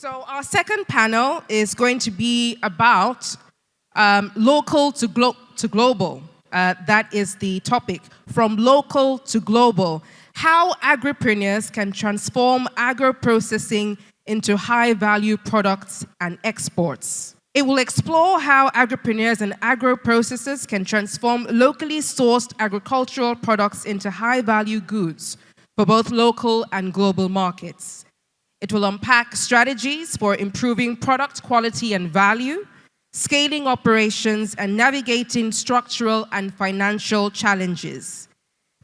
So our second panel is going to be about local to global. That is the topic, from local to global. How agripreneurs can transform agro-processing into high-value products and exports. It will explore how agripreneurs and agro-processors can transform locally sourced agricultural products into high-value goods for both local and global markets. It will unpack strategies for improving product quality and value, scaling operations, and navigating structural and financial challenges.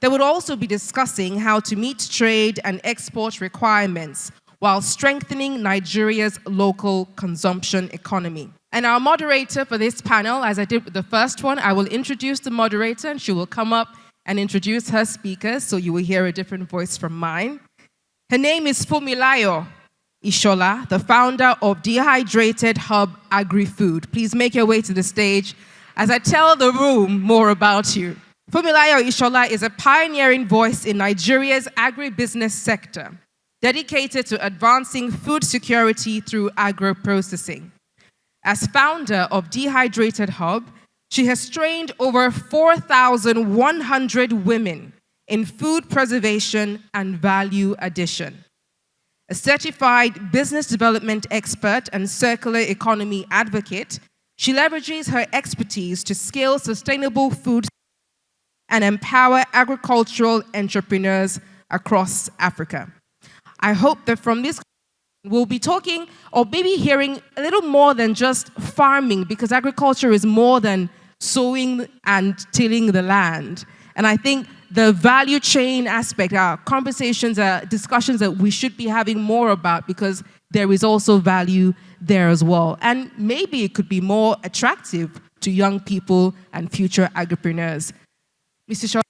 They would also be discussing how to meet trade and export requirements while strengthening Nigeria's local consumption economy. And our moderator for this panel, as I did with the first one, I will introduce the moderator and she will come up and introduce her speakers, so you will hear a different voice from mine. Her name is Funmilayo Ishola, the founder of Dehydrated Hub Agri-Food. Please make your way to the stage as I tell the room more about you. Funmilayo Ishola is a pioneering voice in Nigeria's agribusiness sector, dedicated to advancing food security through agro-processing. As founder of Dehydrated Hub, she has trained over 4,100 women in food preservation and value addition. A certified business development expert and circular economy advocate, she leverages her expertise to scale sustainable food and empower agricultural entrepreneurs across Africa. I hope that from this we'll be talking or maybe hearing a little more than just farming, because agriculture is more than sowing and tilling the land. And I think the value chain aspect, our conversations, discussions that we should be having more about, because there is also value there as well. And maybe it could be more attractive to young people and future agripreneurs. Mr. Shaw,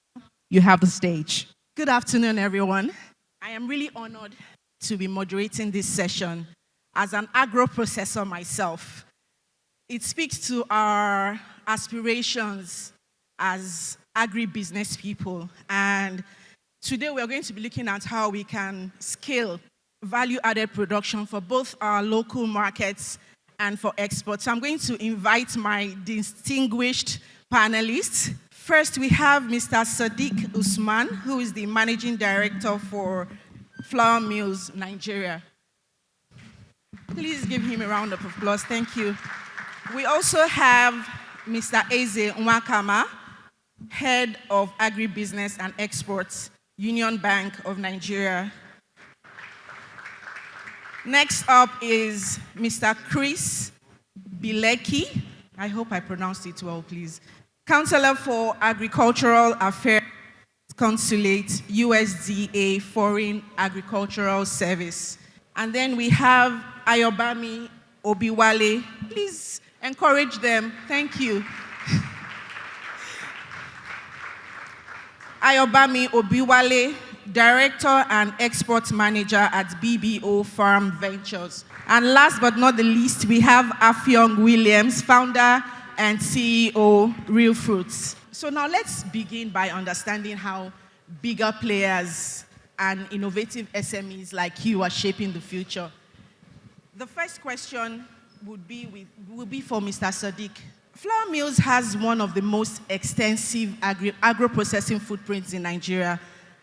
you have the stage. Good afternoon, everyone. I am really honored to be moderating this session as an agro-processor myself. It speaks to our aspirations as agribusiness people. And today we're going to be looking at how we can scale value-added production for both our local markets and for exports. So I'm going to invite my distinguished panelists. First, we have Mr. Sadiq Usman, who is the Managing Director for Flour Mills, Nigeria. Please give him a round of applause. Thank you. We also have Mr. Eze Nwakama, Head of Agribusiness and Exports, Union Bank of Nigeria. Next up is Mr. Chris Bileki. I hope I pronounced it well, please. Counselor for Agricultural Affairs, Consulate, USDA Foreign Agricultural Service. And then we have Ayobami Obiwale. Please encourage them. Thank you. Ayobami Obiwale, Director and Export Manager at BBO Farm Ventures. And last but not the least, we have Afyong Williams, Founder and CEO, Real Fruits. So now let's begin by understanding how bigger players and innovative SMEs like you are shaping the future. The first question would be for Mr. Sadiq. Flour Mills has one of the most extensive agro-processing footprints in Nigeria.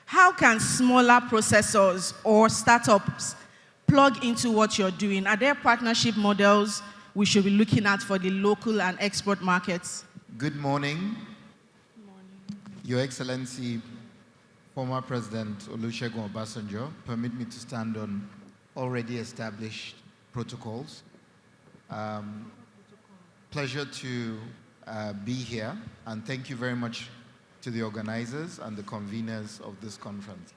How can smaller processors or startups plug into what you're doing? Are there partnership models we should be looking at for the local and export markets? Good morning. Good morning. Your Excellency, former President Olusegun Obasanjo, permit me to stand on already established protocols. Pleasure to be here, and thank you very much to the organizers and the conveners of this conference.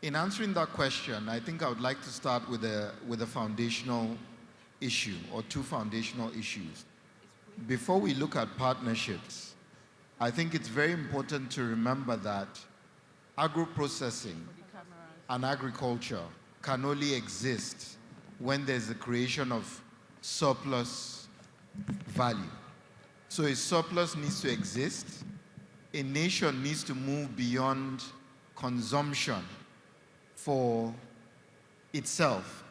In answering that question, I think I would like to start with a foundational issue, or two foundational issues. Before we look at partnerships, I think it's very important to remember that agro-processing and agriculture can only exist when there's a creation of surplus value. So a surplus needs to exist. A nation needs to move beyond consumption for itself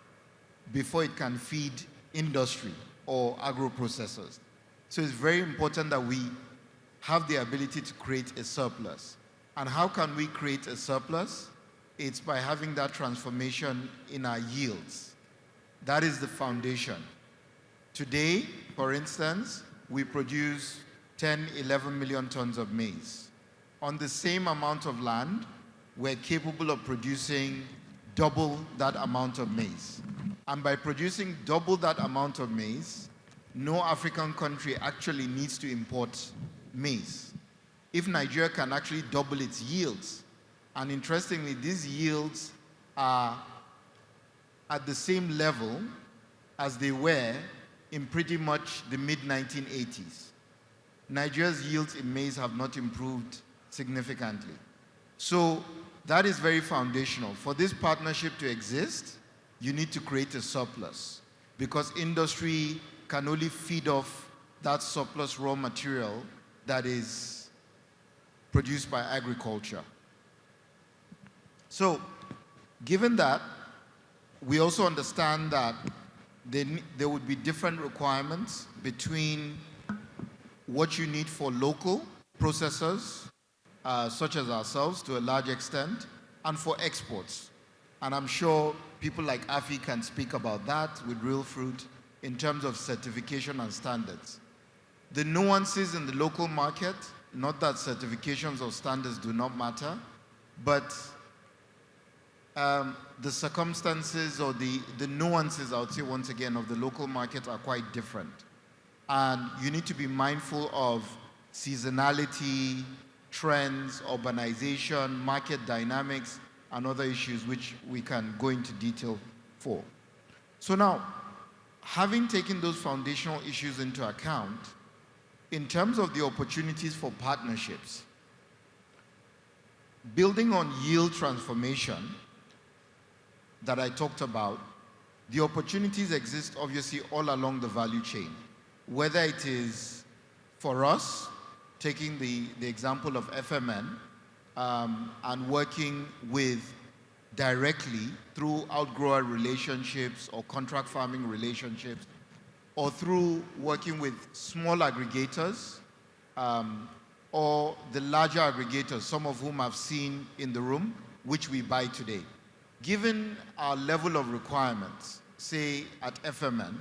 before it can feed industry or agro-processors. So it's very important that we have the ability to create a surplus. And how can we create a surplus? It's by having that transformation in our yields. That is the foundation. Today, for instance, we produce 10, 11 million tons of maize. On the same amount of land, we're capable of producing double that amount of maize. And by producing double that amount of maize, no African country actually needs to import maize. If Nigeria can actually double its yields, and interestingly, these yields are at the same level as they were in pretty much the mid-1980s. Nigeria's yields in maize have not improved significantly. So that is very foundational. For this partnership to exist, you need to create a surplus because industry can only feed off that surplus raw material that is produced by agriculture. So, given that, we also understand that there would be different requirements between what you need for local processors, such as ourselves to a large extent, and for exports. And I'm sure people like Afi can speak about that with real fruit in terms of certification and standards. The nuances in the local market, not that certifications or standards do not matter, but the circumstances or the nuances, I would say once again, of the local market are quite different. And you need to be mindful of seasonality, trends, urbanization, market dynamics, and other issues which we can go into detail for. So now, having taken those foundational issues into account, in terms of the opportunities for partnerships, building on yield transformation that I talked about, the opportunities exist obviously all along the value chain. Whether it is for us, taking the example of FMN, and working with directly through outgrower relationships or contract farming relationships, or through working with small aggregators, or the larger aggregators, some of whom I've seen in the room, which we buy today. Given our level of requirements, say at FMN,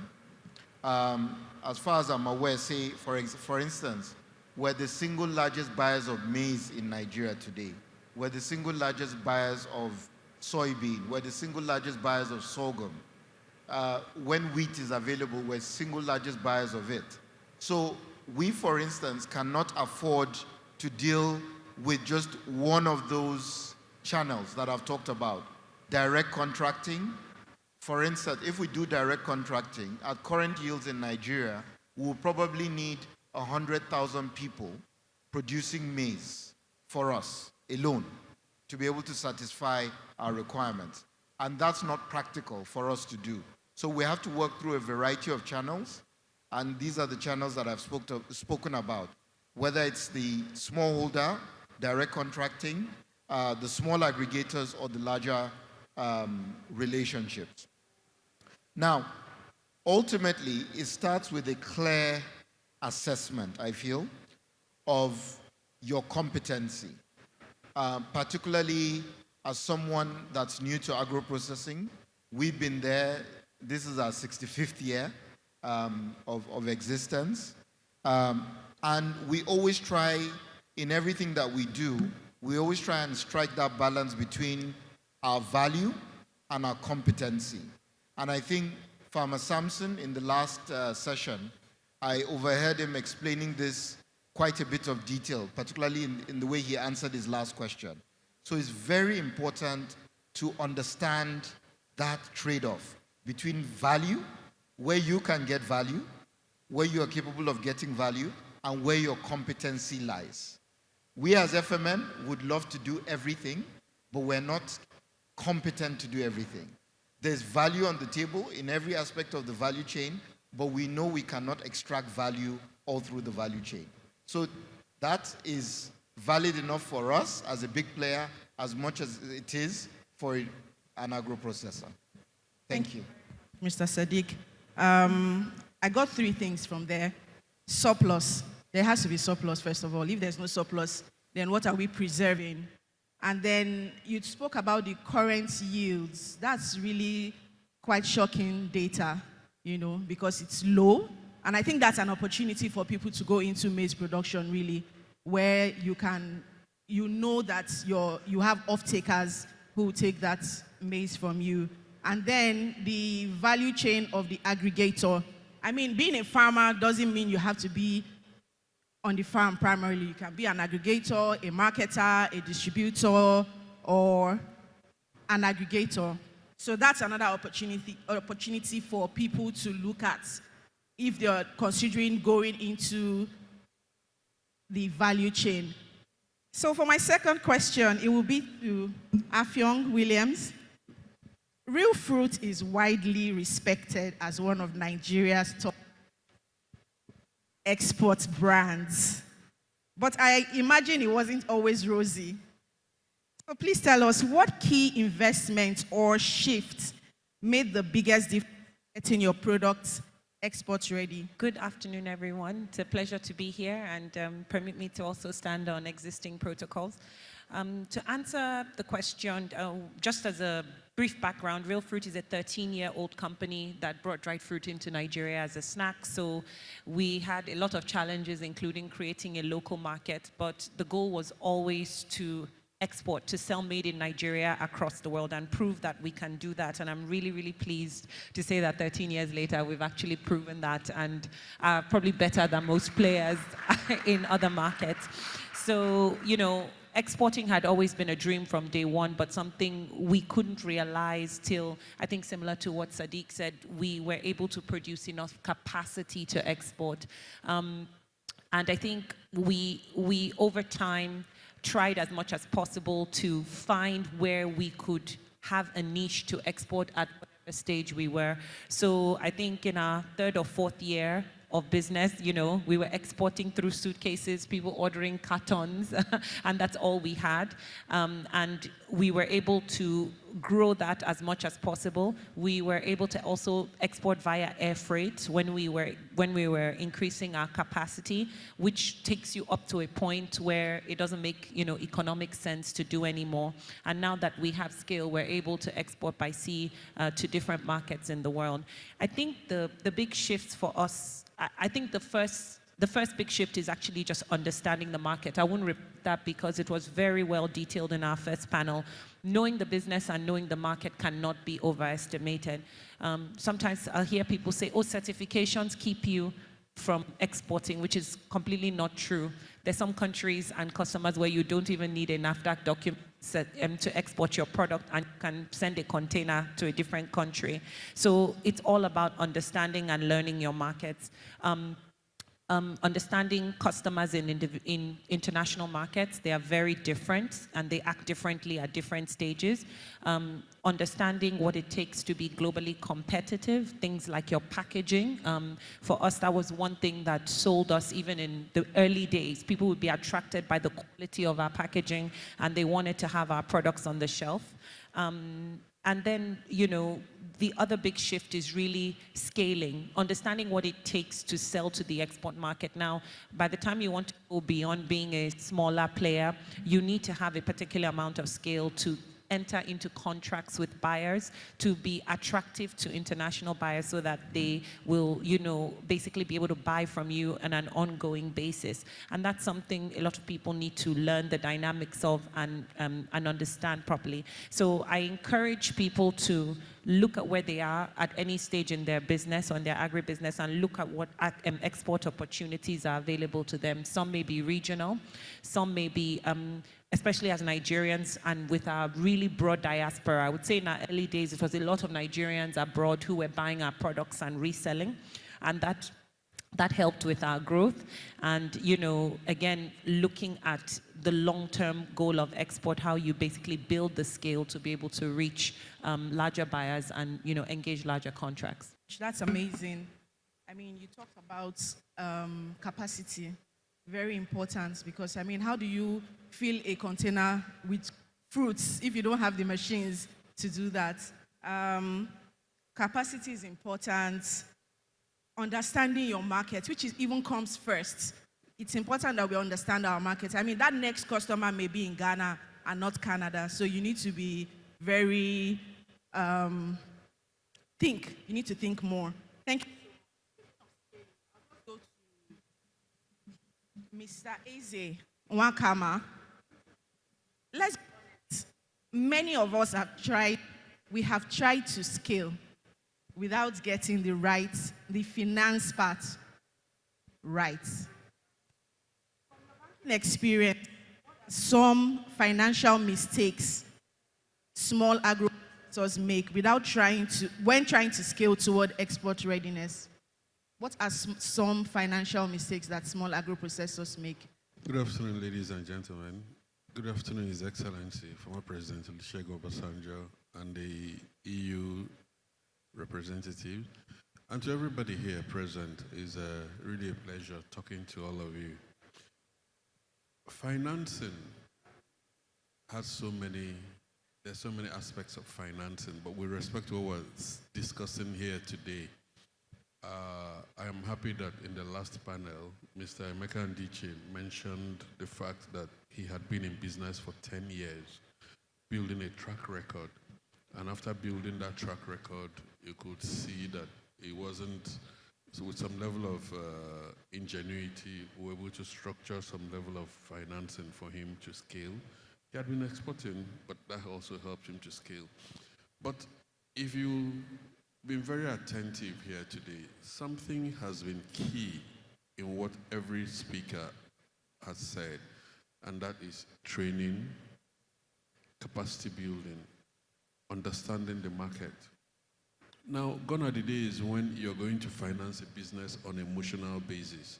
as far as I'm aware, say for instance, we're the single largest buyers of maize in Nigeria today. We're the single largest buyers of soybean. We're the single largest buyers of sorghum. When wheat is available, we're single largest buyers of it. So we, for instance, cannot afford to deal with just one of those channels that I've talked about. Direct contracting. For instance, if we do direct contracting, at current yields in Nigeria, we will probably need 100,000 people producing maize for us alone to be able to satisfy our requirements. And that's not practical for us to do. So we have to work through a variety of channels, and these are the channels that I've spoken about, whether it's the smallholder, direct contracting, the small aggregators, or the larger relationships. Now, ultimately, it starts with a clear assessment, I feel, of your competency, particularly as someone that's new to agro-processing. We've been there. This is our 65th year of existence. And we always try, in everything that we do, we always try and strike that balance between our value and our competency. And I think Farmer Samson, in the last session, I overheard him explaining this quite a bit of detail, particularly in the way he answered his last question. So it's very important to understand that trade-off between value, where you can get value, where you are capable of getting value, and where your competency lies. We as FMN would love to do everything, but we're not competent to do everything. There's value on the table in every aspect of the value chain, but we know we cannot extract value all through the value chain. So that is valid enough for us as a big player as much as it is for an agro-processor. Thank you. Mr. Sadiq. I got three things from there. Surplus. There has to be surplus, first of all. If there's no surplus, then what are we preserving? And then you spoke about the current yields. That's really quite shocking data, because it's low. And I think that's an opportunity for people to go into maize production, really, where you know that you have off-takers who will take that maize from you. And then the value chain of the aggregator. I mean, being a farmer doesn't mean you have to be on the farm primarily. You can be an aggregator, a marketer, a distributor, or an aggregator. So that's another opportunity for people to look at if they're considering going into the value chain. So for my second question, it will be to Afyong Williams. Real Fruit is widely respected as one of Nigeria's top export brands. But I imagine it wasn't always rosy. So please tell us, what key investment or shift made the biggest difference in getting your products export ready? Good afternoon, everyone. It's a pleasure to be here, and permit me to also stand on existing protocols. To answer the question, just as a brief background, Real Fruit is a 13-year-old company that brought dried fruit into Nigeria as a snack. So we had a lot of challenges, including creating a local market, but the goal was always to export, to sell made in Nigeria across the world and prove that we can do that. And I'm really, really pleased to say that 13 years later, we've actually proven that and are probably better than most players in other markets. So, exporting had always been a dream from day one, but something we couldn't realize till, I think similar to what Sadiq said, we were able to produce enough capacity to export. And I think we over time tried as much as possible to find where we could have a niche to export at whatever stage we were. So I think in our third or fourth year of business, we were exporting through suitcases, people ordering cartons, and that's all we had. And we were able to grow that as much as possible. We were able to also export via air freight when we were increasing our capacity, which takes you up to a point where it doesn't make economic sense to do anymore. And now that we have scale, we're able to export by sea to different markets in the world. I think the big shifts for us, I think the first big shift is actually just understanding the market. I wouldn't repeat that because it was very well detailed in our first panel. Knowing the business and knowing the market cannot be overestimated. Sometimes I'll hear people say, certifications keep you from exporting, which is completely not true. There's some countries and customers where you don't even need a NAFDAC document to export your product, and you can send a container to a different country. So it's all about understanding and learning your markets. Understanding customers in international markets, they are very different and they act differently at different stages. Understanding what it takes to be globally competitive, things like your packaging. For us, that was one thing that sold us even in the early days. People would be attracted by the quality of our packaging and they wanted to have our products on the shelf. And then, the other big shift is really scaling, understanding what it takes to sell to the export market. Now, by the time you want to go beyond being a smaller player, you need to have a particular amount of scale to enter into contracts with buyers to be attractive to international buyers so that they will, basically be able to buy from you on an ongoing basis. And that's something a lot of people need to learn the dynamics of and understand properly. So I encourage people to look at where they are at any stage in their business, on their agribusiness, and look at what export opportunities are available to them. Some may be regional, some may be especially as Nigerians and with our really broad diaspora. I would say in our early days, it was a lot of Nigerians abroad who were buying our products and reselling, and that helped with our growth. And, again, looking at the long-term goal of export, how you basically build the scale to be able to reach larger buyers and, engage larger contracts. That's amazing. I mean, you talked about capacity. Very important, because how do you fill a container with fruits if you don't have the machines to do that? Capacity is important. Understanding your market, which is even comes first. It's important that we understand our market. I mean, that next customer may be in Ghana and not Canada, so you need to be very you need to think more. Thank you. Go to Mr. Eze Wakama. Many of us have tried, we have tried to scale without getting the finance part right. Experience some financial mistakes small agro-processors make when trying to scale toward export readiness. What are some financial mistakes that small agro-processors make? Good afternoon, ladies and gentlemen. Good afternoon, His Excellency, former President Olusegun Obasanjo, and the EU representative. And to everybody here present, it's really a pleasure talking to all of you. Financing has there's so many aspects of financing, but with respect to what we're discussing here today, I am happy that in the last panel, Mr. Emeka Ndiche mentioned the fact that he had been in business for 10 years, building a track record. And after building that track record, you could see that it wasn't, so with some level of ingenuity, we were able to structure some level of financing for him to scale. He had been exporting, but that also helped him to scale. But if you've been very attentive here today, something has been key in what every speaker has said, and that is training, capacity building, understanding the market. Now, gone are the days when you're going to finance a business on an emotional basis.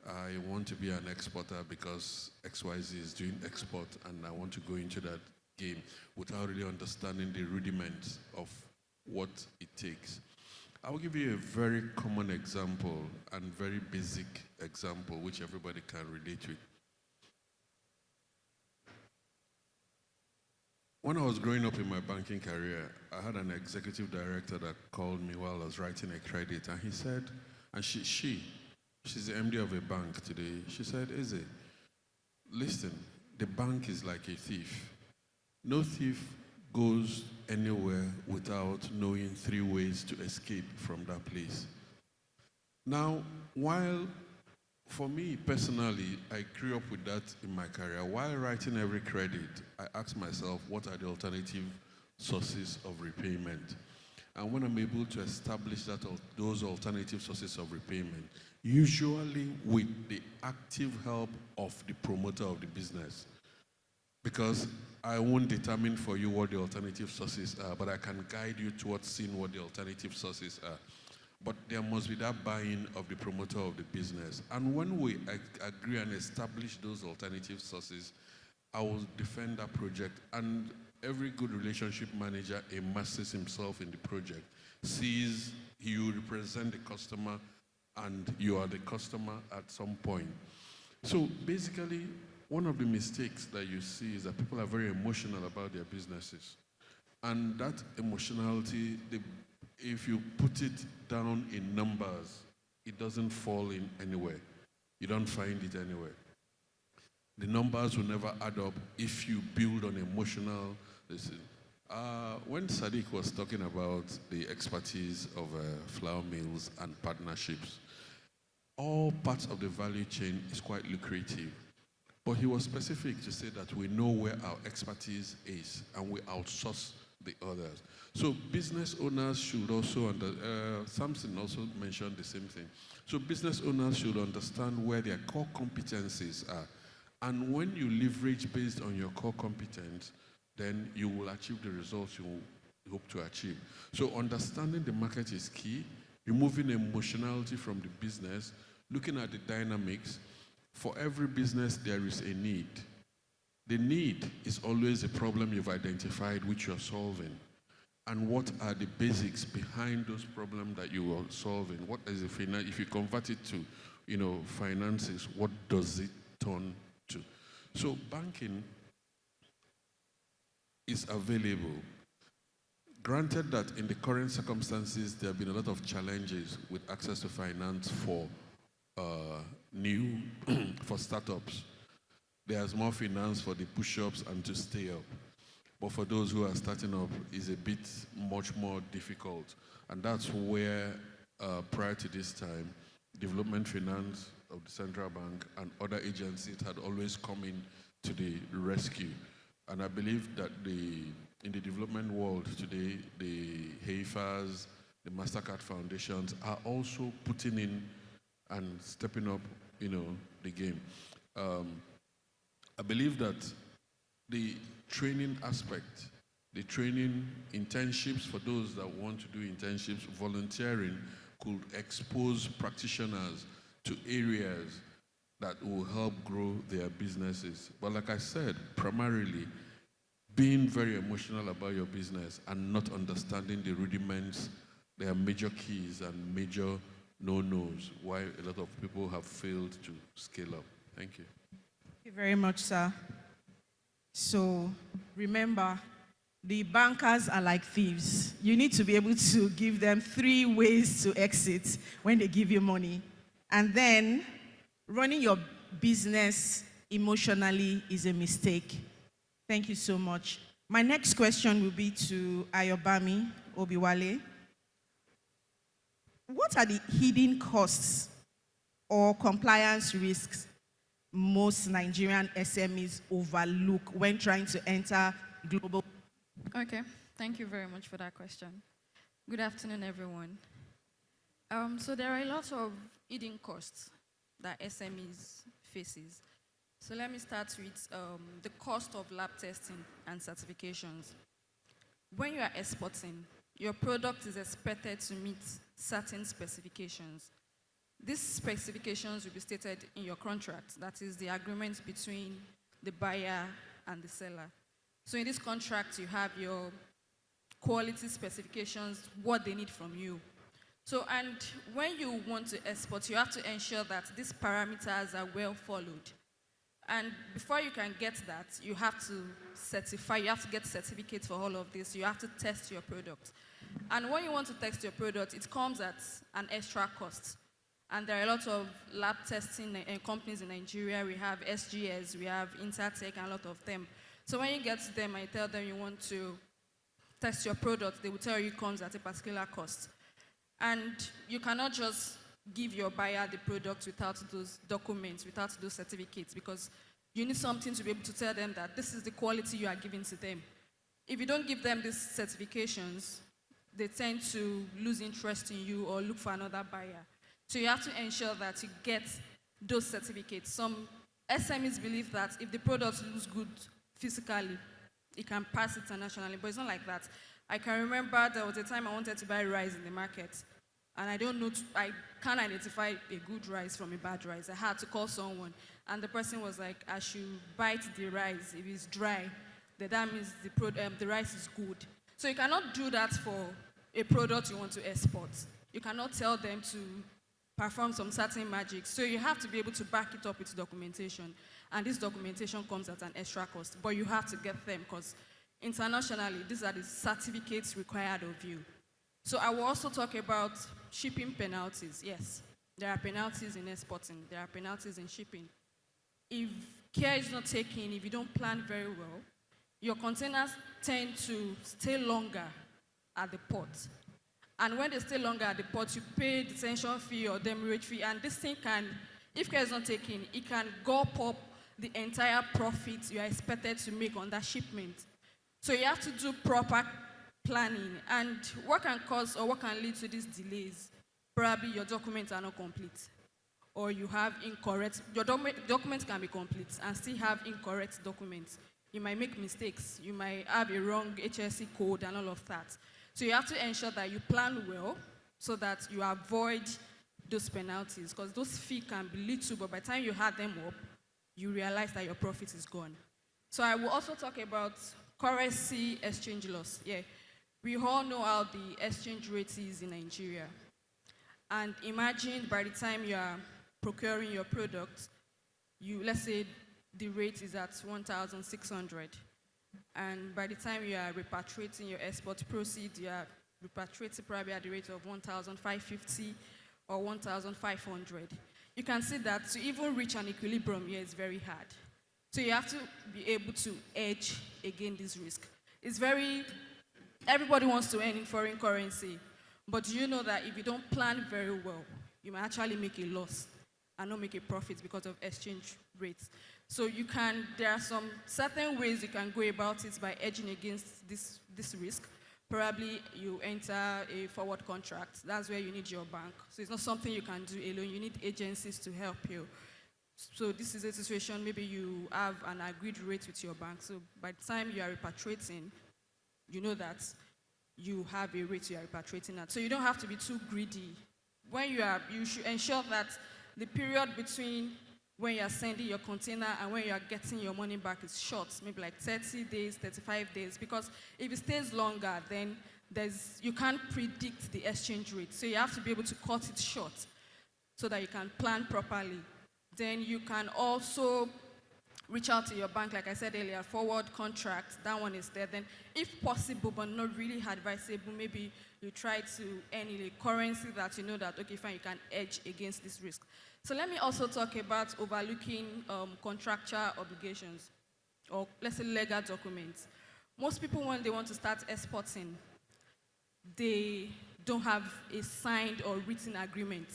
I want to be an exporter because XYZ is doing export and I want to go into that game without really understanding the rudiments of what it takes. I'll give you a very common example and very basic example which everybody can relate with. When I was growing up in my banking career, I had an executive director that called me while I was writing a credit, and he said, and she's the MD of a bank today, she said, Eze, listen, the bank is like a thief. No thief goes anywhere without knowing 3 ways to escape from that place. Now, while for me personally, I grew up with that in my career. While writing every credit, I asked myself, what are the alternative sources of repayment? And when I'm able to establish those alternative sources of repayment, usually with the active help of the promoter of the business, because I won't determine for you what the alternative sources are, but I can guide you towards seeing what the alternative sources are. But there must be that buy-in of the promoter of the business. And when we agree and establish those alternative sources, I will defend that project. And every good relationship manager immerses himself in the project, sees you represent the customer and you are the customer at some point. So basically, one of the mistakes that you see is that people are very emotional about their businesses. And that emotionality, if you put it down in numbers, it doesn't fall in anywhere. You don't find it anywhere. The numbers will never add up if you build on emotional. Listen, when Sadiq was talking about the expertise of flour mills and partnerships, all parts of the value chain is quite lucrative. But he was specific to say that we know where our expertise is and we outsource the others. So business owners should also, Samson also mentioned the same thing. So business owners should understand where their core competencies are. And when you leverage based on your core competence, then you will achieve the results you hope to achieve. So understanding the market is key, removing emotionality from the business, looking at the dynamics. For every business, there is a need. The need is always a problem you've identified which you're solving. And what are the basics behind those problems that you are solving? What is the finance? If you convert it to, finances, what does it turn to? So banking is available. Granted that in the current circumstances, there have been a lot of challenges with access to finance for new, for startups. There's more finance for the push-ups and to stay up. But for those who are starting up, it's a bit much more difficult. And that's where, prior to this time, development finance of the central bank and other agencies had always come in to the rescue. And I believe that in the development world today, the HEIFAs, the MasterCard foundations are also putting in and stepping up, the game. I believe that the training aspect, the training internships for those that want to do internships, volunteering could expose practitioners to areas that will help grow their businesses. But like I said, primarily, being very emotional about your business and not understanding the rudiments, there are major keys and major no-nos why a lot of people have failed to scale up. Thank you. Thank you very much, sir. So remember, the bankers are like thieves. You need to be able to give them 3 ways to exit when they give you money. And then running your business emotionally is a mistake. Thank you so much. My next question will be to Ayobami Obiwale. What are the hidden costs or compliance risks most Nigerian SMEs overlook when trying to enter global? Okay, thank you very much for that question. Good afternoon, everyone. So there are a lot of hidden costs that SMEs faces. So let me start with the cost of lab testing and certifications. When you are exporting, your product is expected to meet certain specifications. These specifications will be stated in your contract, that is the agreement between the buyer and the seller. So in this contract, you have your quality specifications, what they need from you. So, and when you want to export, you have to ensure that these parameters are well followed. And before you can get that, you have to certify, you have to get certificates for all of this. You have to test your product. And when you want to test your product, it comes at an extra cost. And there are a lot of lab testing companies in Nigeria. We have SGS, we have Intertech, and a lot of them. So when you get to them and you tell them you want to test your product, they will tell you it comes at a particular cost. And you cannot just give your buyer the product without those documents, without those certificates, because you need something to be able to tell them that this is the quality you are giving to them. If you don't give them these certifications, they tend to lose interest in you or look for another buyer. So you have to ensure that you get those certificates. Some SMEs believe that if the product looks good physically, it can pass internationally, but it's not like that. I can remember there was a time I wanted to buy rice in the market, and I can't identify a good rice from a bad rice. I had to call someone, and the person was like, I should bite the rice. If it's dry, then that means the rice is good. So you cannot do that for a product you want to export. You cannot tell them to perform some certain magic. So you have to be able to back it up with documentation. And this documentation comes at an extra cost, but you have to get them because internationally, these are the certificates required of you. So I will also talk about shipping penalties. Yes, there are penalties in exporting. There are penalties in shipping. If care is not taken, if you don't plan very well, your containers tend to stay longer at the port. And when they stay longer at the port, you pay detention fee or demurrage fee, and this thing can, if care is not taken, it can gulp up the entire profit you are expected to make on that shipment. So you have to do proper planning. And what can cause or what can lead to these delays? Probably your documents are not complete, or you have incorrect, your documents can be complete and still have incorrect documents. You might make mistakes. You might have a wrong HSC code and all of that. So you have to ensure that you plan well so that you avoid those penalties, because those fees can be little, but by the time you add them up, you realize that your profit is gone. So I will also talk about currency exchange loss. Yeah, we all know how the exchange rate is in Nigeria. And imagine by the time you are procuring your product, let's say the rate is at 1,600, And by the time you are repatriating your export proceeds, you are repatriating probably at the rate of 1,550 or 1,500. You can see that to even reach an equilibrium here is very hard. So you have to be able to hedge against this risk. Everybody wants to earn in foreign currency, but you know that if you don't plan very well, you might actually make a loss and not make a profit because of exchange rates. So there are some certain ways you can go about it by hedging against this risk. Probably you enter a forward contract. That's where you need your bank. So it's not something you can do alone. You need agencies to help you. So this is a situation, maybe you have an agreed rate with your bank. So by the time you are repatriating, you know that you have a rate you are repatriating at. So you don't have to be too greedy. You should ensure that the period between when you are sending your container and when you are getting your money back is short, maybe like 30 days, 35 days, because if it stays longer, then you can't predict the exchange rate. So you have to be able to cut it short so that you can plan properly. Then you can also reach out to your bank, like I said earlier, forward contract, that one is there. Then if possible, but not really advisable, maybe you try to earn in a currency that you know that, okay, fine, you can hedge against this risk. So let me also talk about overlooking contractual obligations, or let's say legal documents. Most people, when they want to start exporting, they don't have a signed or written agreement.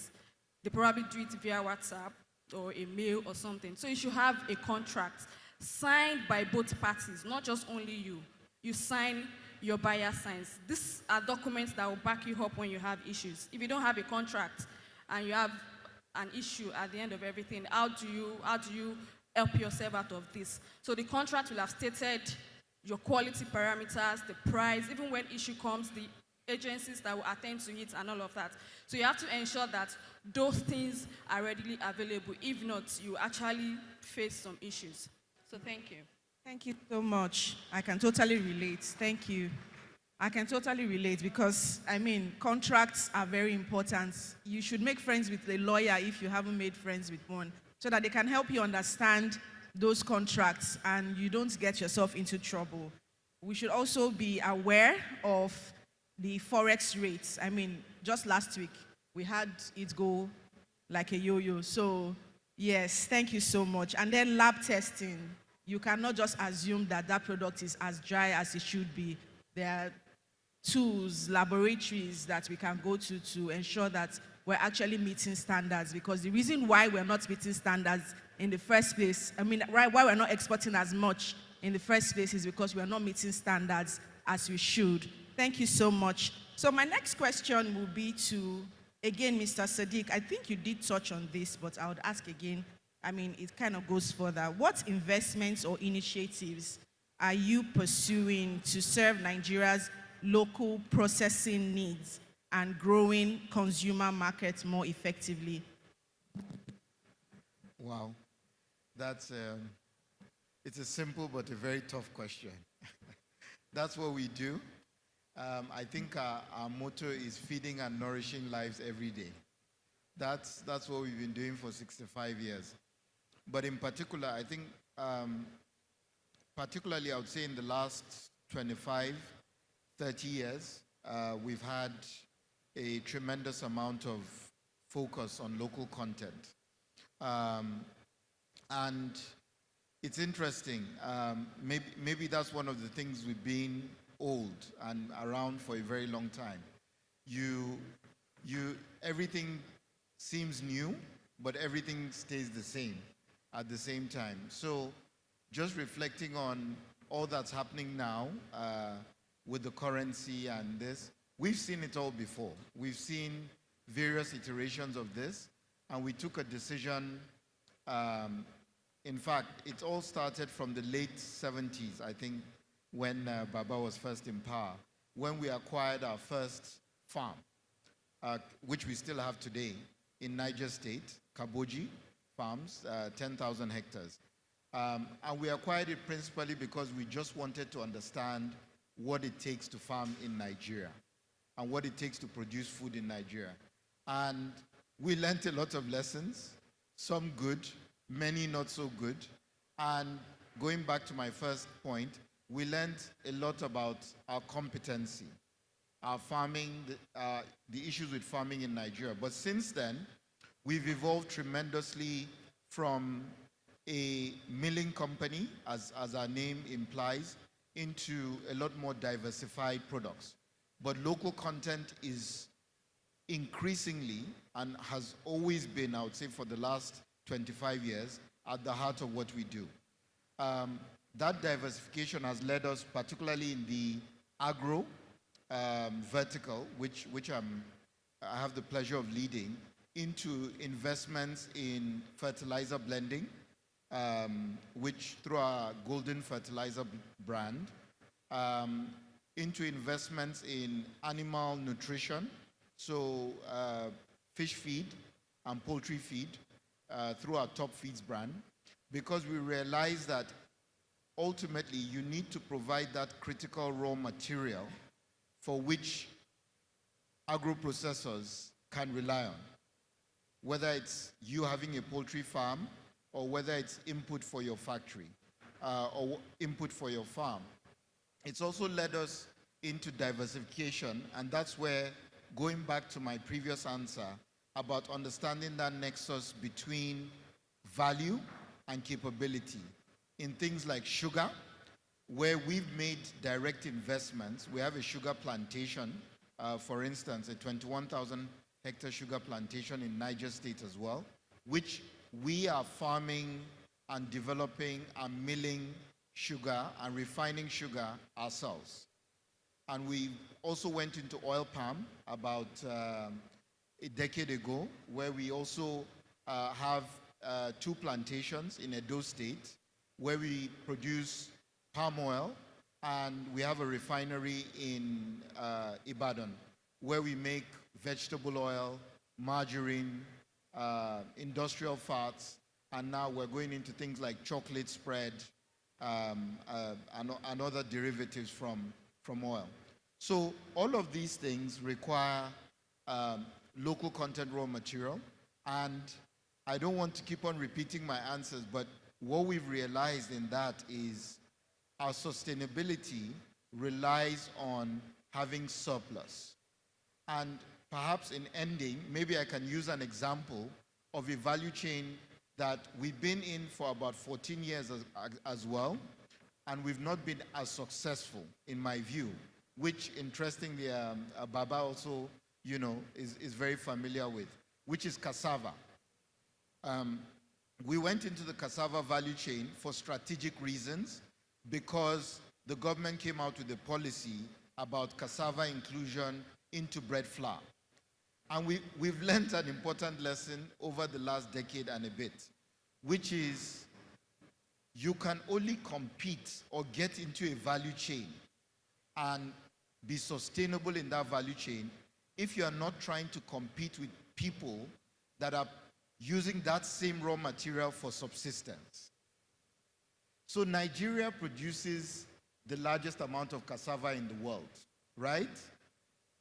They probably do it via WhatsApp or a mail or something. So you should have a contract signed by both parties, not just only you. You sign, your buyer signs. These are documents that will back you up when you have issues. If you don't have a contract and you have an issue at the end of everything, how do you help yourself out of this? So the contract will have stated your quality parameters, the price, even when issue comes, the agencies that will attend to it and all of that. So you have to ensure that those things are readily available. If not, you actually face some issues. So thank you. Thank you so much. I can totally relate. Thank you. I can totally relate because, contracts are very important. You should make friends with a lawyer if you haven't made friends with one, so that they can help you understand those contracts and you don't get yourself into trouble. We should also be aware of the forex rates. Just last week, we had it go like a yo-yo. So, yes, thank you so much. And then lab testing. You cannot just assume that that product is as dry as it should be. There are tools, laboratories that we can go to ensure that we're actually meeting standards, because the reason why we're not meeting standards in the first place, why we're not exporting as much in the first place is because we're not meeting standards as we should. Thank you so much. So my next question will be to, again, Mr. Sadiq. I think you did touch on this, but I would ask again. It kind of goes further. What investments or initiatives are you pursuing to serve Nigeria's local processing needs and growing consumer markets more effectively? Wow. It's a simple but a very tough question. That's what we do. I think our motto is feeding and nourishing lives every day. That's what we've been doing for 65 years. But in particular, I think, particularly I would say in the last 25, 30 years, we've had a tremendous amount of focus on local content. And it's interesting, maybe that's one of the things with being old and around for a very long time. Everything seems new, but everything stays the same at the same time. So just reflecting on all that's happening now with the currency and this, we've seen it all before. We've seen various iterations of this, and we took a decision. In fact, it all started from the late 70s, I think, when Baba was first in power, when we acquired our first farm, which we still have today in Niger State, Kaboji Farms, 10,000 hectares. And we acquired it principally because we just wanted to understand what it takes to farm in Nigeria and what it takes to produce food in Nigeria. And we learned a lot of lessons, some good, many not so good. And going back to my first point, we learned a lot about our competency, our farming, the issues with farming in Nigeria. But since then, we've evolved tremendously from a milling company, as our name implies, into a lot more diversified products. But local content is increasingly, and has always been, I would say for the last 25 years, at the heart of what we do. That diversification has led us, particularly in the agro vertical, which I have the pleasure of leading, into investments in fertilizer blending, which through our Golden Fertilizer brand, into investments in animal nutrition, so fish feed and poultry feed through our Top Feeds brand, because we realize that ultimately you need to provide that critical raw material for which agro-processors can rely on, whether it's you having a poultry farm or whether it's input for your factory or input for your farm. It's also led us into diversification, and that's where, going back to my previous answer about understanding that nexus between value and capability in things like sugar, where we've made direct investments. We have a sugar plantation, for instance, a 21,000 hectare sugar plantation in Niger State as well, which we are farming and developing and milling sugar and refining sugar ourselves. And we also went into oil palm about a decade ago, where we also have 2 plantations in Edo State, where we produce palm oil, and we have a refinery in Ibadan, where we make vegetable oil, margarine, industrial fats, and now we're going into things like chocolate spread and other derivatives from oil. So all of these things require local content raw material, and I don't want to keep on repeating my answers, but what we've realized in that is our sustainability relies on having surplus. And perhaps in ending, maybe I can use an example of a value chain that we've been in for about 14 years as well, and we've not been as successful, in my view, which interestingly Baba also, is very familiar with, which is cassava. We went into the cassava value chain for strategic reasons, because the government came out with a policy about cassava inclusion into bread flour. And we've learned an important lesson over the last decade and a bit, which is you can only compete or get into a value chain and be sustainable in that value chain if you are not trying to compete with people that are using that same raw material for subsistence. So Nigeria produces the largest amount of cassava in the world, right?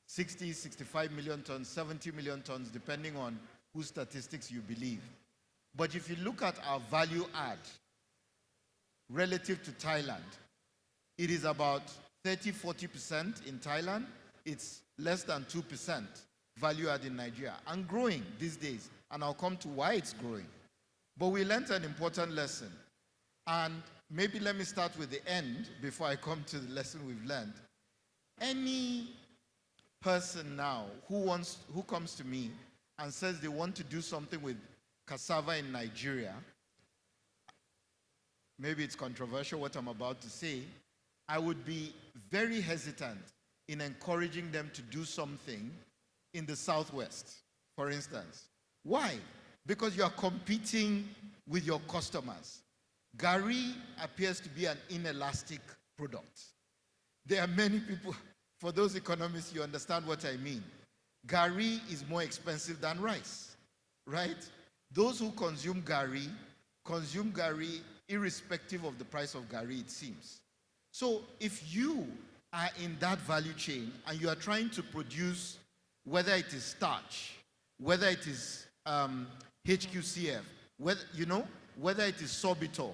60, 65 million tons, 70 million tons, depending on whose statistics you believe. But if you look at our value add relative to Thailand, it is about 30, 40% in Thailand. It's less than 2% value add in Nigeria, and growing these days. And I'll come to why it's growing. But we learned an important lesson. And maybe let me start with the end before I come to the lesson we've learned. Any person now who comes to me and says they want to do something with cassava in Nigeria, maybe it's controversial what I'm about to say, I would be very hesitant in encouraging them to do something in the Southwest, for instance. Why? Because you are competing with your customers. Gari appears to be an inelastic product. There are many people, for those economists, you understand what I mean. Gari is more expensive than rice, right? Those who consume gari irrespective of the price of gari, it seems. So if you are in that value chain and you are trying to produce, whether it is starch, whether it is HQCF, whether it is sorbitol,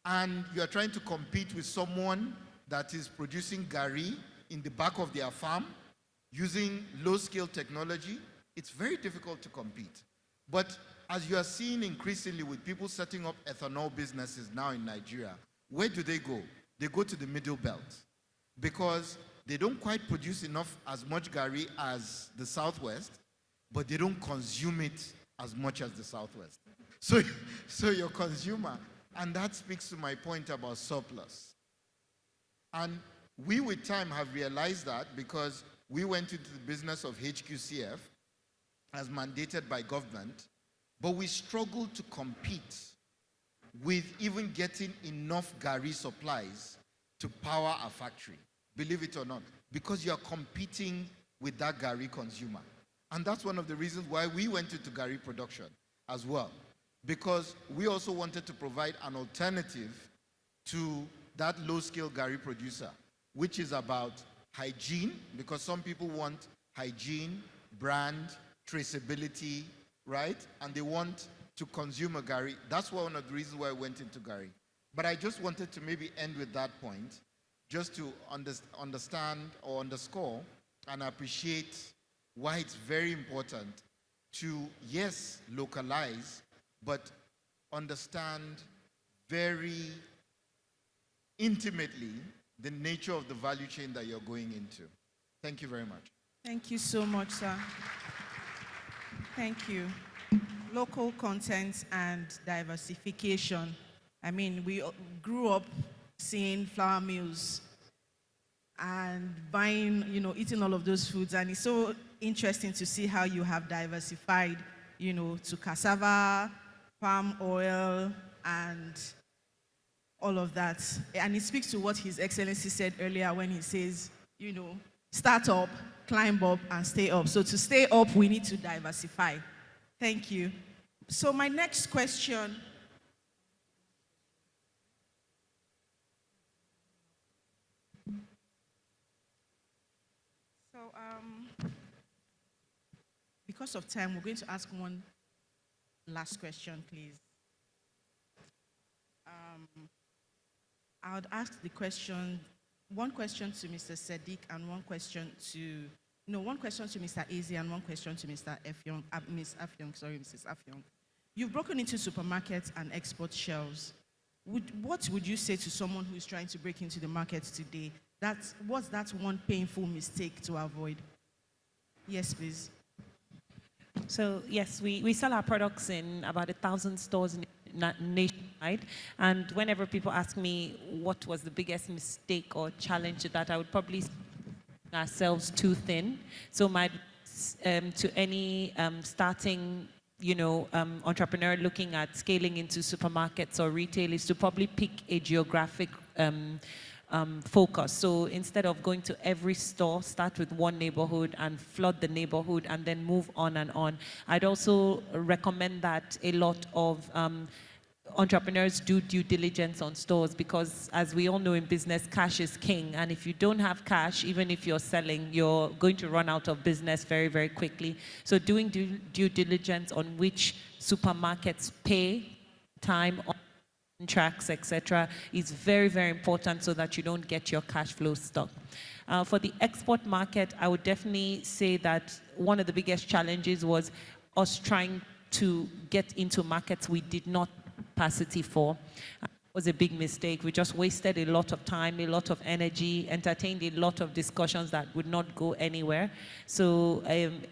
and you are trying to compete with someone that is producing gari in the back of their farm using low-scale technology, it's very difficult to compete. But as you are seeing increasingly with people setting up ethanol businesses now in Nigeria, where do they go? They go to the middle belt because they don't quite produce enough as much gari as the Southwest, but they don't consume it as much as the Southwest. So your consumer, and that speaks to my point about surplus. And we with time have realized that because we went into the business of HQCF as mandated by government, but we struggled to compete with even getting enough gari supplies to power a factory, believe it or not, because you're competing with that gari consumer. And that's one of the reasons why we went into gari production as well, because we also wanted to provide an alternative to that low-scale gari producer, which is about hygiene, because some people want hygiene, brand, traceability, right? And they want to consume a gari. That's one of the reasons why I went into gari. But I just wanted to maybe end with that point, just to understand or underscore and appreciate why it's very important to, yes, localize, but understand very intimately the nature of the value chain that you're going into. Thank you very much. Thank you so much, sir. Thank you. Local content and diversification. I mean, we grew up seeing flour mills and buying, eating all of those foods. And it's so interesting to see how you have diversified, to cassava, palm oil, and all of that. And it speaks to what His Excellency said earlier when he says, start up, climb up, and stay up. So to stay up, we need to diversify. Thank you. So my next question. So because of time, we're going to ask one last question, please. I would ask one question to Mr. Sadiq and one question to Mr. Eze and one question to Mrs. Afyong. You've broken into supermarkets and export shelves. What would you say to someone who is trying to break into the market today? What's that one painful mistake to avoid? Yes, please. So yes, we sell our products in about 1,000 stores nationwide. And whenever people ask me what was the biggest mistake or challenge to that, I would probably say ourselves too thin. So to any starting entrepreneur looking at scaling into supermarkets or retail is to probably pick a geographic focus. So instead of going to every store, start with one neighborhood and flood the neighborhood and then move on and on. I'd also recommend that a lot of entrepreneurs do due diligence on stores because, as we all know in business, cash is king. And if you don't have cash, even if you're selling, you're going to run out of business very, very quickly. So doing due diligence on which supermarkets pay time on contracts, etc., is very, very important so that you don't get your cash flow stuck. For the export market, I would definitely say that one of the biggest challenges was us trying to get into markets we did not have capacity for. It was a big mistake. We just wasted a lot of time, a lot of energy, entertained a lot of discussions that would not go anywhere. So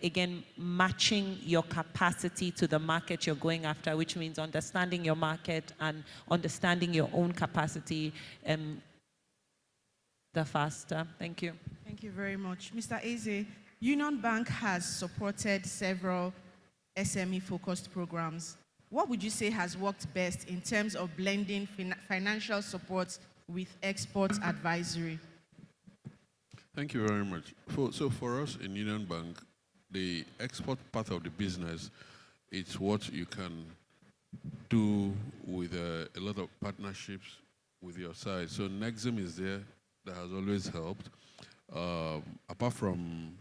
again, matching your capacity to the market you're going after, which means understanding your market and understanding your own capacity the faster. Thank you. Thank you very much. Mr. Eze, Union Bank has supported several SME-focused programs. What would you say has worked best in terms of blending financial support with export advisory? Thank you very much. So for us in Union Bank, the export part of the business, it's what you can do with a lot of partnerships with your side. So Nexim is there, that has always helped. Apart from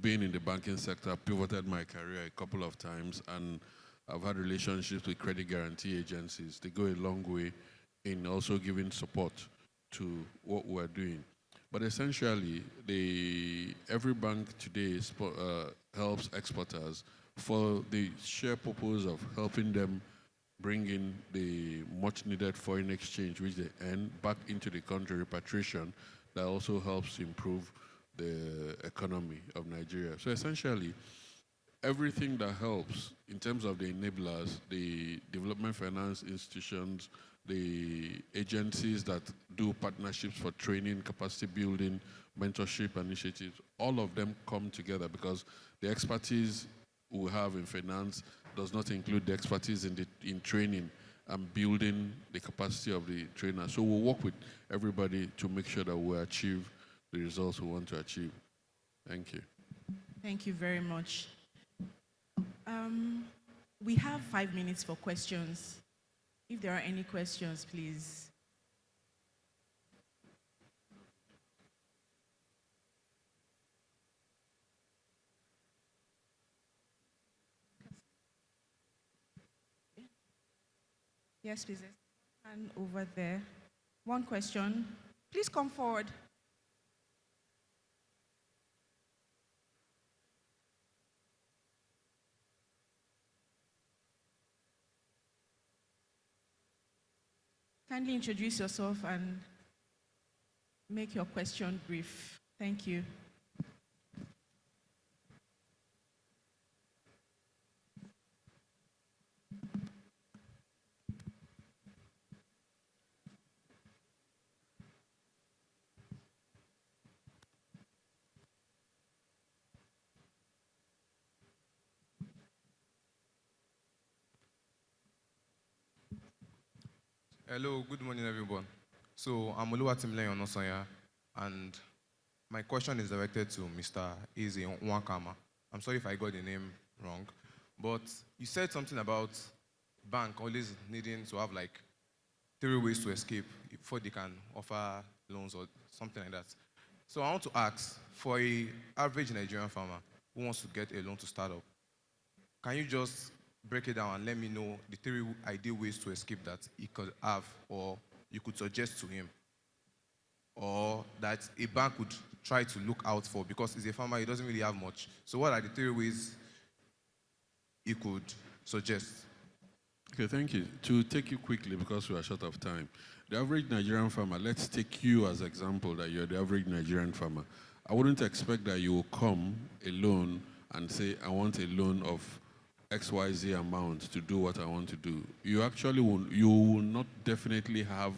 being in the banking sector, I pivoted my career a couple of times, and I've had relationships with credit guarantee agencies. They go a long way in also giving support to what we're doing. But essentially, every bank today helps exporters for the sheer purpose of helping them bring in the much needed foreign exchange which they earn back into the country, repatriation, that also helps improve the economy of Nigeria. So essentially, everything that helps in terms of the enablers, the development finance institutions, the agencies that do partnerships for training, capacity building, mentorship initiatives, all of them come together because the expertise we have in finance does not include the expertise in training and building the capacity of the trainer. So we'll work with everybody to make sure that we achieve the results we want to achieve. Thank you. Thank you very much. We have 5 minutes for questions. If there are any questions, please. Yes, please. And over there. One question. Please come forward. Kindly introduce yourself and make your question brief. Thank you. Hello, good morning, everyone. So I'm Oluwatimilei Onosanya, and my question is directed to Mr. Eze Nwakama. I'm sorry if I got the name wrong, but you said something about bank always needing to have like 3 ways to escape before they can offer loans or something like that. So I want to ask, for a average Nigerian farmer who wants to get a loan to start up, can you just break it down and let me know the 3 ideal ways to escape that he could have or you could suggest to him, or that a bank would try to look out for, because he's a farmer, he doesn't really have much. So what are the 3 ways you could suggest? Okay, thank you. To take you quickly, because we are short of time, the average Nigerian farmer, let's take you as example that you're the average Nigerian farmer. I wouldn't expect that you will come alone and say, I want a loan of XYZ amount to do what I want to do. You actually will not definitely have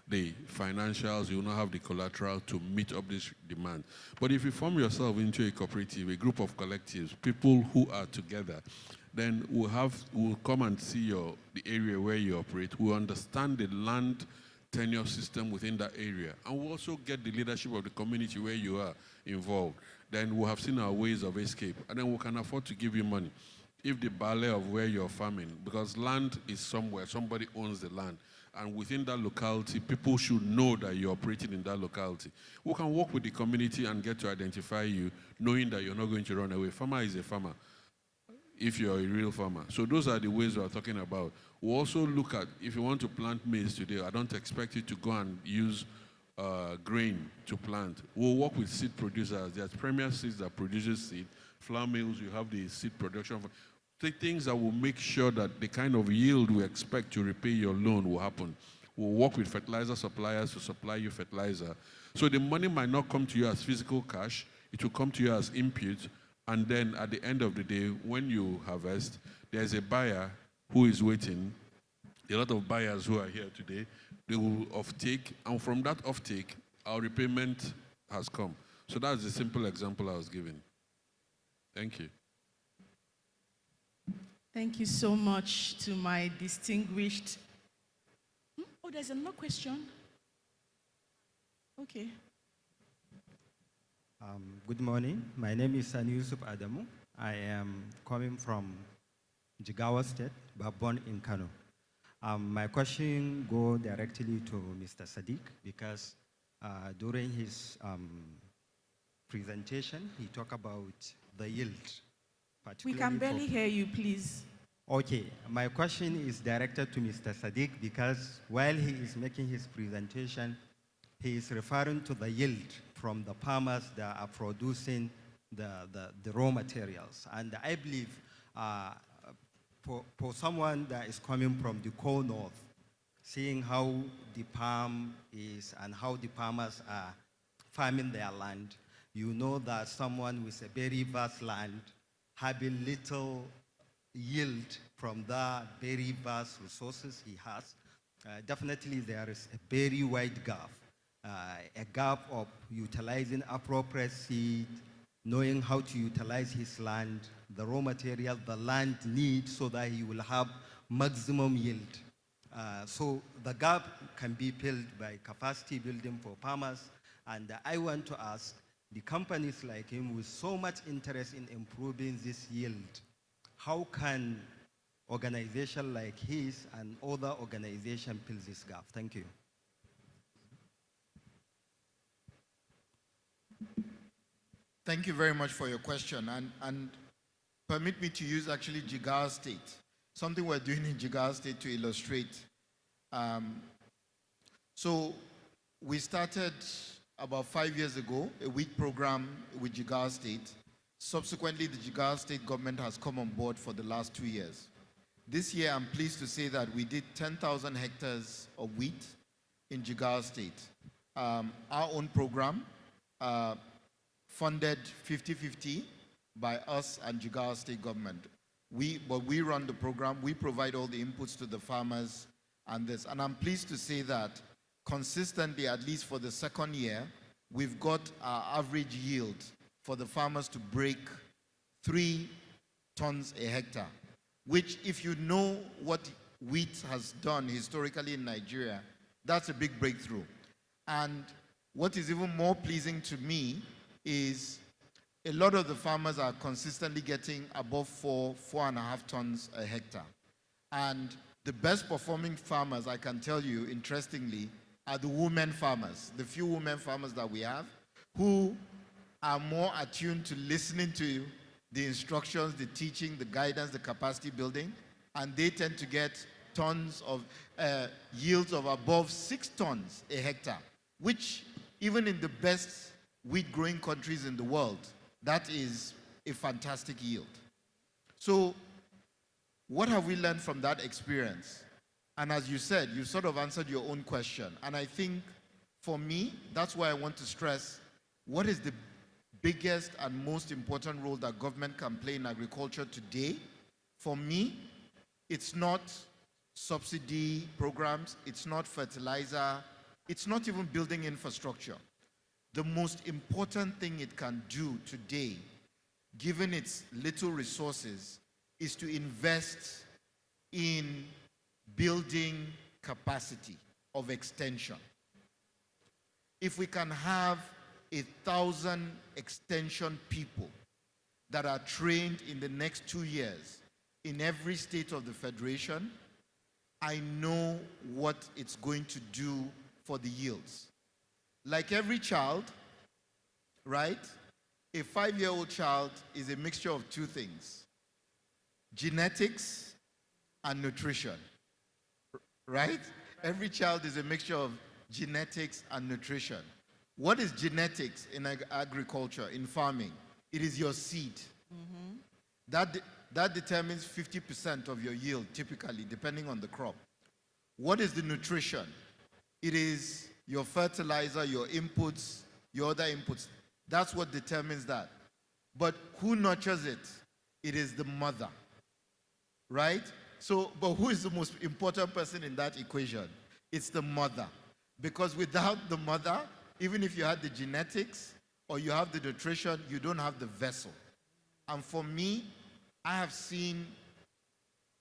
the financials, you will not have the collateral to meet up this demand. But if you form yourself into a cooperative, a group of collectives, people who are together, then we'll come and see the area where you operate. We'll understand the land tenure system within that area. And we'll also get the leadership of the community where you are involved. Then we'll have seen our ways of escape. And then we can afford to give you money. If the ballet of where you're farming, because land is somewhere, somebody owns the land, and within that locality, people should know that you're operating in that locality. We can work with the community and get to identify you, knowing that you're not going to run away. Farmer is a farmer, if you're a real farmer. So those are the ways we're talking about. We'll also look at, if you want to plant maize today, I don't expect you to go and use grain to plant. We'll work with seed producers. There's Premier Seeds that produces seed. Flour mills, you have the seed production. Things that will make sure that the kind of yield we expect to repay your loan will happen. We'll work with fertilizer suppliers to supply you fertilizer. So the money might not come to you as physical cash, it will come to you as input, and then at the end of the day, when you harvest, there's a buyer who is waiting. A lot of buyers who are here today, they will offtake, and from that offtake, our repayment has come. So that's the simple example I was giving. Thank you. Thank you so much to my distinguished... Oh, there's another question. Okay. Good morning. My name is Sani Yusuf Adamu. I am coming from Jigawa State, but born in Kano. My question goes directly to Mr. Sadiq, because during his presentation, he talked about the yield. We can barely hear you, please. Okay, my question is directed to Mr. Sadiq because while he is making his presentation, he is referring to the yield from the farmers that are producing the raw materials. And I believe for someone that is coming from the core north, seeing how the palm is and how the farmers are farming their land, you know that someone with a very vast land having little yield from the very vast resources he has, definitely there is a very wide gap. A gap of utilizing appropriate seed, knowing how to utilize his land, the raw material the land needs so that he will have maximum yield. So the gap can be filled by capacity building for farmers. And I want to ask the companies like him with so much interest in improving this yield, how can organizations like his and other organizations fill this gap? Thank you. Thank you very much for your question. And permit me to use actually Jigawa State, something we're doing in Jigawa State to illustrate. So we started about 5 years ago, a wheat program with Jigawa State. Subsequently, the Jigawa State government has come on board for the last 2 years. This year, I'm pleased to say that we did 10,000 hectares of wheat in Jigawa State. Our own program, funded 50-50 by us and Jigawa State government. But we run the program, we provide all the inputs to the farmers and this. And I'm pleased to say that consistently, at least for the second year, we've got our average yield for the farmers to break 3 tons a hectare, which if you know what wheat has done historically in Nigeria, that's a big breakthrough. And what is even more pleasing to me is a lot of the farmers are consistently getting above 4.5 tons a hectare. And the best performing farmers, I can tell you, interestingly, are the women farmers, the few women farmers that we have, who are more attuned to listening to the instructions, the teaching, the guidance, the capacity building, and they tend to get tons of yields of above 6 tons a hectare, which even in the best wheat growing countries in the world, that is a fantastic yield. So what have we learned from that experience? And as you said, you sort of answered your own question. And I think for me, that's why I want to stress what is the biggest and most important role that government can play in agriculture today. For me, it's not subsidy programs, it's not fertilizer, it's not even building infrastructure. The most important thing it can do today, given its little resources, is to invest in building capacity of extension. If we can have 1,000 extension people that are trained in the next 2 years in every state of the Federation, I know what it's going to do for the yields. Like every child, right? A 5-year-old child is a mixture of 2 things: genetics and nutrition, right? Every child is a mixture of genetics and nutrition. What is genetics in agriculture, in farming? It is your seed. That determines 50% of your yield, typically, depending on the crop. What is the nutrition? It is your fertilizer, your inputs, your other inputs. That's what determines that. But who nurtures it? It is the mother, right? So, but who is the most important person in that equation? It's the mother. Because without the mother, even if you had the genetics or you have the nutrition, you don't have the vessel. And for me, I have seen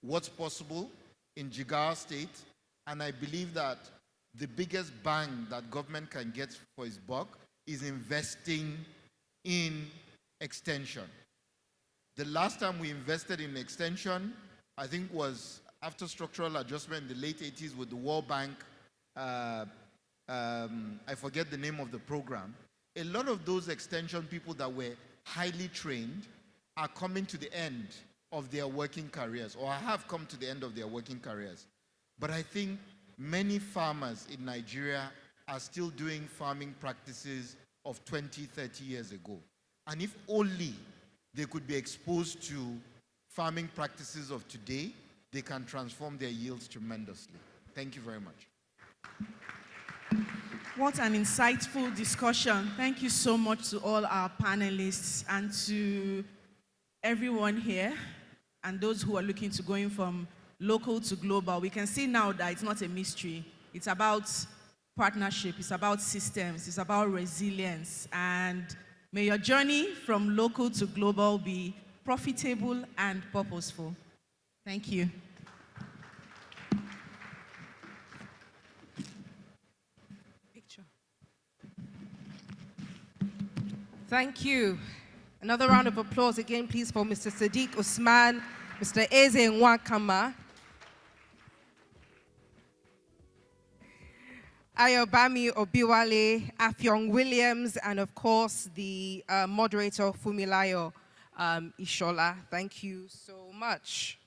what's possible in Jigawa State, and I believe that the biggest bang that government can get for its buck is investing in extension. The last time we invested in extension, I think, was after structural adjustment in the late 80s with the World Bank. I forget the name of the program. A lot of those extension people that were highly trained are coming to the end of their working careers, or have come to the end of their working careers. But I think many farmers in Nigeria are still doing farming practices of 20, 30 years ago. And if only they could be exposed to farming practices of today, they can transform their yields tremendously. Thank you very much. What an insightful discussion. Thank you so much to all our panelists and to everyone here and those who are looking to going from local to global. We can see now that it's not a mystery. It's about partnership, it's about systems, it's about resilience. And may your journey from local to global be profitable and purposeful. Thank you. Thank you. Another round of applause again, please, for Mr. Sadiq Usman, Mr. Eze Nwakama, Ayobami Obiwale, Afyong Williams, and of course, the moderator, Fumilayo Ishola. Thank you so much.